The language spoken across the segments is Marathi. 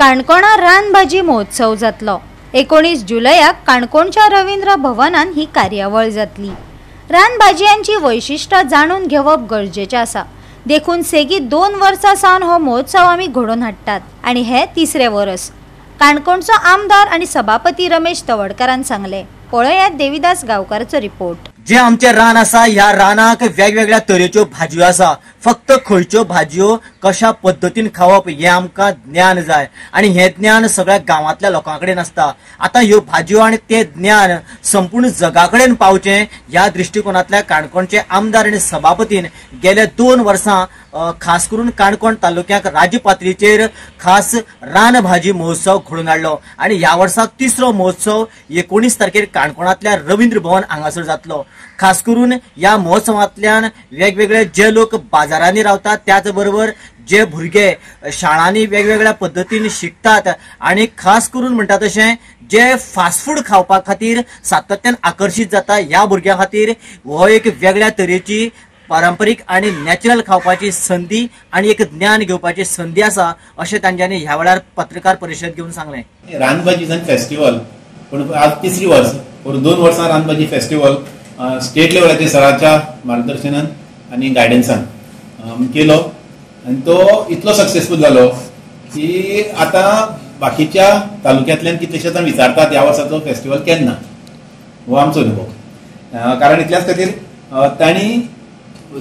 काणकोणा रानभाजी महोत्सव जातलो। 19 जुलयाक काणकोणच्या रवींद्र भवनान ही कार्यावळ जातली। रानभाजयांची वैशिष्ट्य जाणून घेवप गरजेचे आसा। देखून सेगीत 2 वर्सां सावन हो महोत्सव आमी घडोवन हाडटात आणि हे तिसरे वर्स। काणकोणचो आमदार आणि सभापती रमेश तवडकरान सांगले। पळयात देविदास गावकाराचो रिपोर्ट। जे आमचे रान आसा ह्या रानाक वेगवेगळ्या तरेच्यो भाजयो आसा। फक्त खंयच्यो भाजयो कशा पद्धतीन खावप हे आमकां ज्ञान जाय आणि हे ज्ञान सगळ्या गावातल्या लोकांकडेन आसता। आता ह्यो भाजयो आणि ते ज्ञान संपूर्ण जगाकडेन पावचे ह्या दृष्टिकोनातल्या काणकोणचे आमदार आणि सभापतीन गेल्या 2 वर्सां खास करून काणकोण तालुक्याक राज्य पातळीचेर खास रानभाजी महोत्सव घडोवन हाडलो आणि ह्या वर्साक तिसरो महोत्सव 19 तारखेर काणकोणातल्या रवींद्र भवन हांगासर जातलो। खास करून या महोत्सवांतल्यान वेगवेगळे जे लोक बाजारांनी रावतात त्याच बरोबर जे भुरगे शाळांनी वेगवेगळ्या पद्धतीन शिकतात आणि खास करून म्हणटा तशें जे फास्ट फूड खावपा खातीर सातत्यान आकर्षित जाता ह्या भुरग्यां खातीर हो एक वेगळ्या तरेची पारंपरीक आणि नॅचरल खावपाची संधी आणि एक ज्ञान घेवपाची संधी आसा अशें तांच्यांनी ह्या वेळार पत्रकार परिशद घेवन सांगलें। रानभाजी फेस्टिवल पूण आज तिसरी वर्स पूण 2 वर्सां रानभाजी फेस्टिवल स्टेट लेवलाचेर सराच्या मार्गदर्शनान आनी गायडन्सान केलो आनी तो इतलो सक्सेसफूल जालो की आता बाकीच्या तालुक्यांतल्यान कितलेशेच जाण विचारतात ह्या वर्साचो फेस्टिवल केन्ना। हो आमचो अनुभव। कारण इतल्याच खातीर तांणी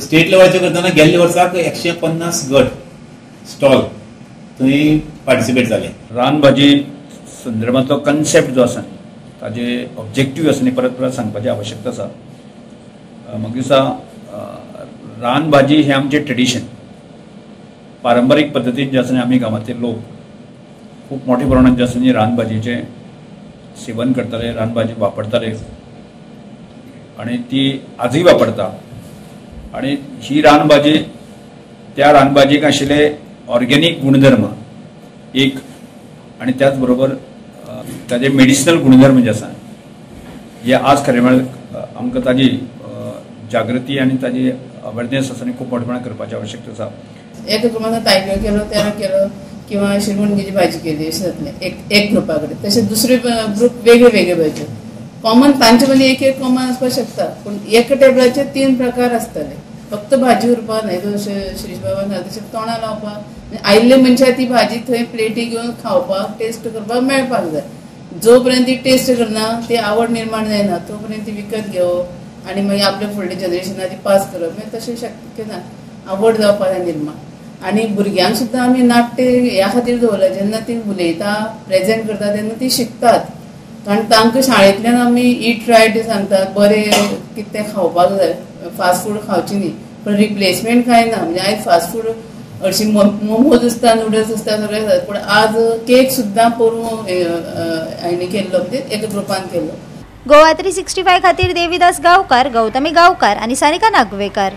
स्टेट लेवलाचेर करतना गेल्ल्या वर्साक 150 गट स्टॉल थंय पार्टिसिपेट जाले। रानभाजी संदर्भातलो कन्सेप्ट जो आसा ताजे ऑब्जेक्टिव्ह आसा न्ही परत परत सांगपाची आवश्यकता आसा। म्हाका दिसता रानभाजी हे आमचे ट्रेडिशन पारंपारीक पद्दतीन जे आसा आमी गांवांतले लोक खूब मोठ्या प्रमाणात जे आसा रानभाजीचे सेवन करताले, रानभाजी वापरताले आणि ती आजही वापरता। आणि ही रानभाजी त्या रानभाजीक आशिल्ले ऑर्गेनिक गुणधर्म एक आणि त्याच बरोबर ताजे मेडिसिनल गुणधर्म जे आसा हे आज खरें म्हळ्यार आमकां ताजी जागृती आणि ताजी अवेरनेस आसा खूप मोठ्या प्रमाणात करपाची आवश्यकता आसा। एक प्रमाणात तायकिळो केलो, तेरो केलो किंवा शिरवणगेची भाजी केली अशें जातलें एक ग्रुपा कडेन। तशें दुसरे ग्रुप वेगळे वेगळे भाज्यो कॉमन तांचे मदीं एक कॉमन आसपाक शकता पूण एका टेबलाचेर 3 प्रकार आसतले। फक्त भाजी उरपा न्हय जशें श्रीश बाबा ना तशें तोंडां लावपाक आयिल्ले मनशाक ती भाजी थंय प्लेटी घेवन खावपाक टेस्ट करपाक मेळपाक जाय। जो पर्यंत ती टेस्ट करना ती आवड निर्माण जायना तो पर्यंत ती विकत घेवप आणि मागीर आपल्या फुडल्या जनरेशनाक ती पास करप मागीर तशें शक्य ना। आवड जावपाक जाय निर्माण। आणि भुरग्यांक सुद्दां आमी नाट्य ह्या खातीर दवरला जेन्ना ती उलयता प्रेजेंट करता तेन्ना ती शिकतात। कारण तांकां शाळेंतल्यान आमी ईट रायट सांगतात बरें कितें तें खावपाक जाय, फास्ट फूड खावची न्ही पण रिप्लेसमेंट कांय ना। म्हणजे आयज फास्ट फूड हरशीं मोमोज आसता, नूडल्स आसता सगळें जाता पूण आज केक सुद्दां पोरवो हांणी केल्लो म्हणजे एका ग्रुपान केल्लो। गोवा 365 खातीर देविदास गावकार, गौतमी गावकार आणि सारिका नागवेकर।